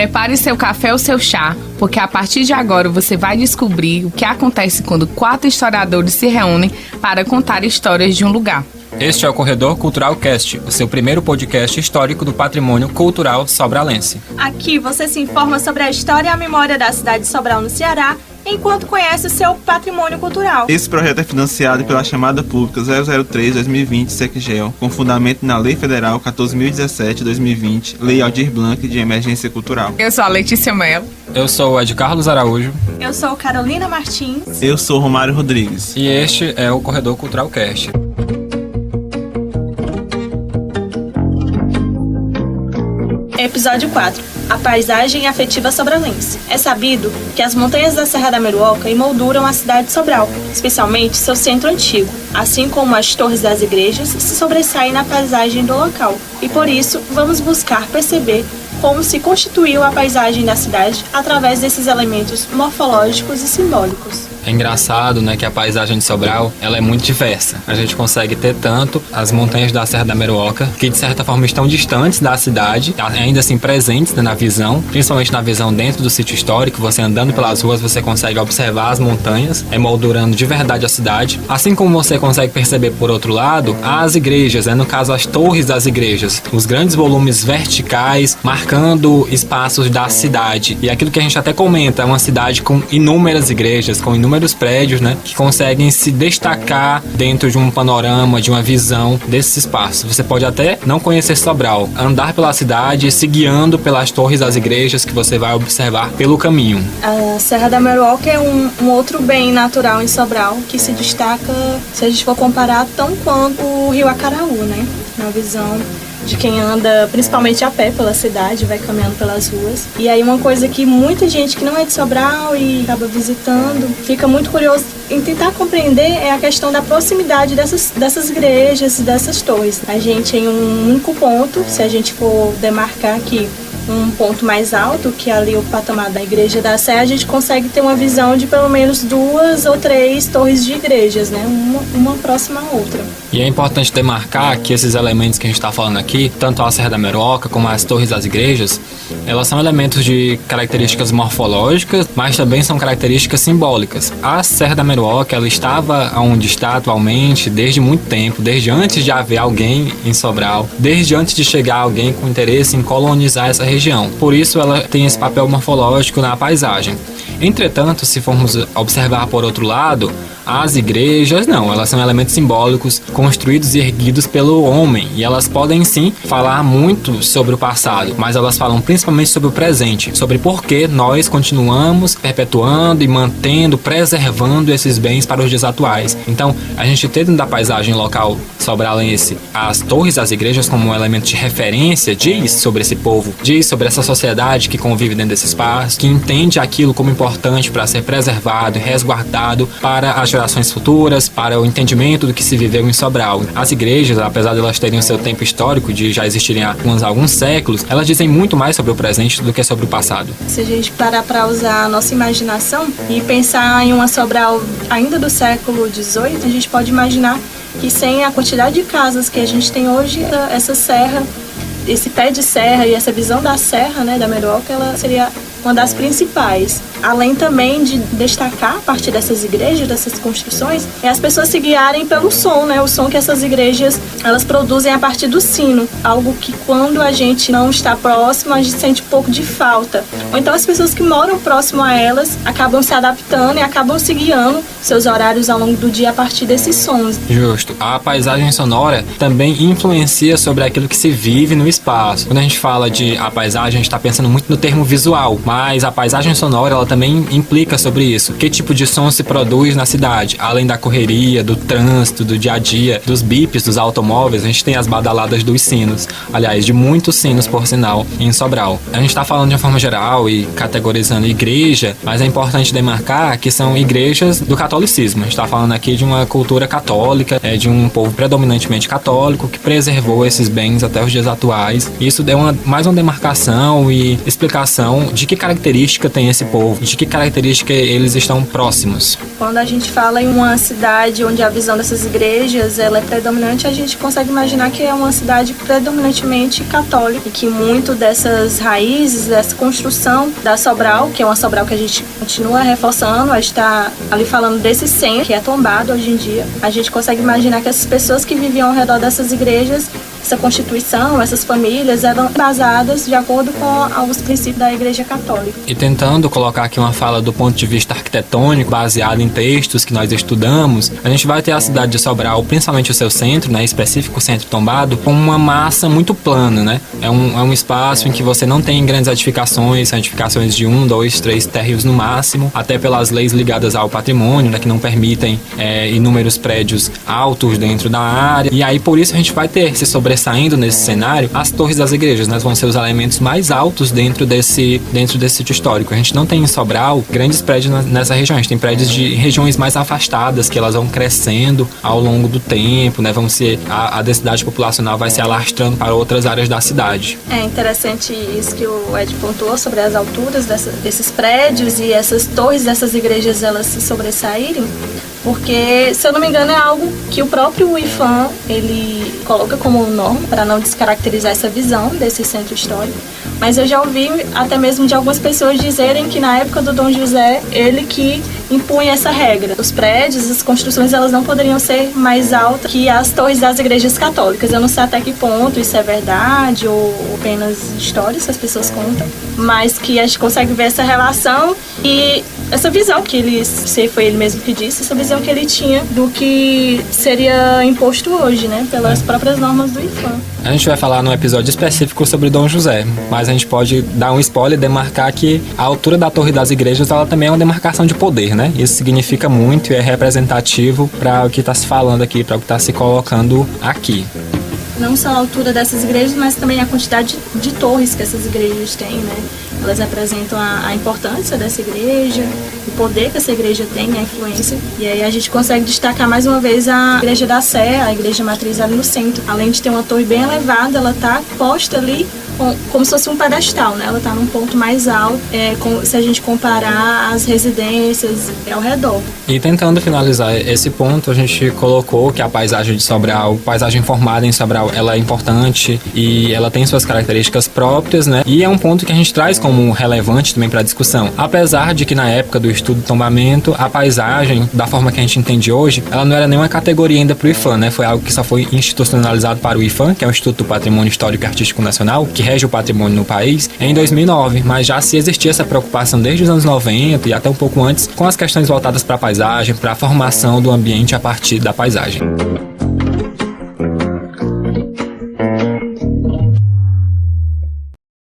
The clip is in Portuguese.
Prepare seu café ou seu chá, porque a partir de agora você vai descobrir o que acontece quando 4 historiadores se reúnem para contar histórias de um lugar. Este é o Corredor Cultural Cast, o seu primeiro podcast histórico do patrimônio cultural sobralense. Aqui você se informa sobre a história e a memória da cidade de Sobral, no Ceará, enquanto conhece o seu patrimônio cultural. Esse projeto é financiado pela chamada pública 003-2020 SECGEL, com fundamento na Lei Federal 14.017-2020, Lei Aldir Blanc de Emergência Cultural. Eu sou a Letícia Mello. Eu sou o Ed Carlos Araújo. Eu sou Carolina Martins. Eu sou Romário Rodrigues. E este é o Corredor Cultural Cast. Episódio 4. A paisagem afetiva sobralense. É sabido que as montanhas da Serra da Meruoca emolduram a cidade de Sobral, especialmente seu centro antigo, assim como as torres das igrejas se sobressaem na paisagem do local. E por isso, vamos buscar perceber como se constituiu a paisagem da cidade através desses elementos morfológicos e simbólicos. É engraçado, né, que a paisagem de Sobral, ela é muito diversa. A gente consegue ter tanto as montanhas da Serra da Meruoca, que de certa forma estão distantes da cidade, ainda assim presentes, né, na visão, principalmente na visão dentro do sítio histórico. Você andando pelas ruas, você consegue observar as montanhas, emoldurando de verdade a cidade. Assim como você consegue perceber, por outro lado, as igrejas, no caso as torres das igrejas, os grandes volumes verticais, marcando espaços da cidade. E aquilo que a gente até comenta, é uma cidade com inúmeras igrejas, com inúmeros prédios, né, que conseguem se destacar dentro de um panorama, de uma visão desses espaços. Você pode até não conhecer Sobral, andar pela cidade, se guiando pelas torres das igrejas que você vai observar pelo caminho. A Serra da Meruoca é um outro bem natural em Sobral, que se destaca, se a gente for comparar, tão quanto o Rio Acaraú, né, na visão de quem anda principalmente a pé pela cidade, vai caminhando pelas ruas. E aí uma coisa que muita gente que não é de Sobral e acaba visitando, fica muito curioso em tentar compreender é a questão da proximidade dessas igrejas e dessas torres. A gente em um único ponto, se a gente for demarcar aqui um ponto mais alto, que é ali o patamar da Igreja da Sé, a gente consegue ter uma visão de pelo menos 2 ou 3 torres de igrejas, né? Uma próxima à outra. E é importante demarcar que esses elementos que a gente está falando aqui, tanto a Serra da Meruoca como as torres das igrejas, elas são elementos de características morfológicas, mas também são características simbólicas. A Serra da Meruoca, ela estava onde está atualmente desde muito tempo, desde antes de haver alguém em Sobral, desde antes de chegar alguém com interesse em colonizar essa região. Por isso ela tem esse papel morfológico na paisagem. Entretanto, se formos observar por outro lado, as igrejas não, elas são elementos simbólicos construídos e erguidos pelo homem, e elas podem sim falar muito sobre o passado, mas elas falam principalmente sobre o presente, sobre por que nós continuamos perpetuando e mantendo, preservando esses bens para os dias atuais. Então, a gente tem dentro da paisagem local sobralense as torres das igrejas como um elemento de referência, diz sobre esse povo, diz sobre essa sociedade que convive dentro desse espaço, que entende aquilo como importante para ser preservado e resguardado para as gerações futuras, para o entendimento do que se viveu em Sobral. As igrejas, apesar de elas terem o seu tempo histórico, de já existirem há alguns séculos, elas dizem muito mais sobre o presente do que sobre o passado. Se a gente parar para usar a nossa imaginação e pensar em uma Sobral ainda do século XVIII, a gente pode imaginar que sem a quantidade de casas que a gente tem hoje, essa serra, esse pé de serra e essa visão da serra, né, da Meruoca, ela seria uma das principais. Além também de destacar a partir dessas igrejas, dessas construções, é as pessoas se guiarem pelo som, né? O som que essas igrejas, elas produzem a partir do sino. Algo que quando a gente não está próximo, a gente sente um pouco de falta. Ou então as pessoas que moram próximo a elas acabam se adaptando e acabam se guiando seus horários ao longo do dia a partir desses sons. Justo. A paisagem sonora também influencia sobre aquilo que se vive no espaço. Quando a gente fala de a paisagem, a gente está pensando muito no termo visual, mas a paisagem sonora, ela também implica sobre isso. Que tipo de som se produz na cidade? Além da correria, do trânsito, do dia a dia, dos bips dos automóveis, a gente tem as badaladas dos sinos. Aliás, de muitos sinos, por sinal, em Sobral. A gente está falando de uma forma geral e categorizando igreja, mas é importante demarcar que são igrejas do catolicismo. A gente está falando aqui de uma cultura católica, de um povo predominantemente católico que preservou esses bens até os dias atuais. Isso deu mais uma demarcação e explicação de que característica tem esse povo. de que característica eles estão próximos? Quando a gente fala em uma cidade onde a visão dessas igrejas ela é predominante, a gente consegue imaginar que é uma cidade predominantemente católica e que muito dessas raízes, dessa construção da Sobral, que é uma Sobral que a gente continua reforçando, a gente está ali falando desse centro que é tombado hoje em dia, a gente consegue imaginar que essas pessoas que viviam ao redor dessas igrejas, essa constituição, essas famílias eram basadas de acordo com os princípios da Igreja Católica. E tentando colocar aqui uma fala do ponto de vista arquitetônico, baseado em textos que nós estudamos, a gente vai ter a cidade de Sobral, principalmente o seu centro, né, específico o centro tombado, com uma massa muito plana, né? É um espaço em que você não tem grandes edificações, são edificações de 1, 2, 3 térreos no máximo, até pelas leis ligadas ao patrimônio, né, que não permitem inúmeros prédios altos dentro da área. E aí, por isso, a gente vai ter se sobressaindo nesse cenário as torres das igrejas, né? Vão ser os elementos mais altos dentro desse sítio histórico. A gente não tem em Sobral grandes prédios nessa região, a gente tem prédios de regiões mais afastadas, que elas vão crescendo ao longo do tempo, né? A densidade populacional vai se alastrando para outras áreas da cidade. É interessante isso que o Ed pontuou sobre as alturas desses prédios e essas torres dessas igrejas elas se sobressaírem, porque, se eu não me engano, é algo que o próprio IPHAN ele coloca como norma para não descaracterizar essa visão desse centro histórico. Mas eu já ouvi até mesmo de algumas pessoas dizerem que na época do Dom José, ele que impunha essa regra. Os prédios, as construções, elas não poderiam ser mais altas que as torres das igrejas católicas. Eu não sei até que ponto isso é verdade ou apenas histórias que as pessoas contam, mas que a gente consegue ver essa relação e essa visão que ele, se foi ele mesmo que disse, essa visão que ele tinha do que seria imposto hoje, né, pelas próprias normas do IPHAN. A gente vai falar num episódio específico sobre Dom José, mas a gente pode dar um spoiler e demarcar que a altura da Torre das Igrejas ela também é uma demarcação de poder, né? Isso significa muito e é representativo para o que está se falando aqui, para o que está se colocando aqui. Não só a altura dessas igrejas, mas também a quantidade de torres que essas igrejas têm, né? Elas representam a importância dessa igreja, o poder que essa igreja tem, a influência. E aí a gente consegue destacar mais uma vez a Igreja da Sé, a igreja matriz ali no centro. Além de ter uma torre bem elevada, ela está posta ali como se fosse um pedestal, né? Ela está num ponto mais alto, se a gente comparar as residências ao redor. E tentando finalizar esse ponto, a gente colocou que a paisagem de Sobral, paisagem formada em Sobral, ela é importante e ela tem suas características próprias, né? E é um ponto que a gente traz como relevante também para a discussão. Apesar de que na época do estudo do tombamento, a paisagem, da forma que a gente entende hoje, ela não era nenhuma categoria ainda para o IPHAN, né? Foi algo que só foi institucionalizado para o IPHAN, que é o Instituto do Patrimônio Histórico e Artístico Nacional, que rege o patrimônio no país, em 2009, mas já se existia essa preocupação desde os anos 90 e até um pouco antes, com as questões voltadas para a paisagem, para a formação do ambiente a partir da paisagem.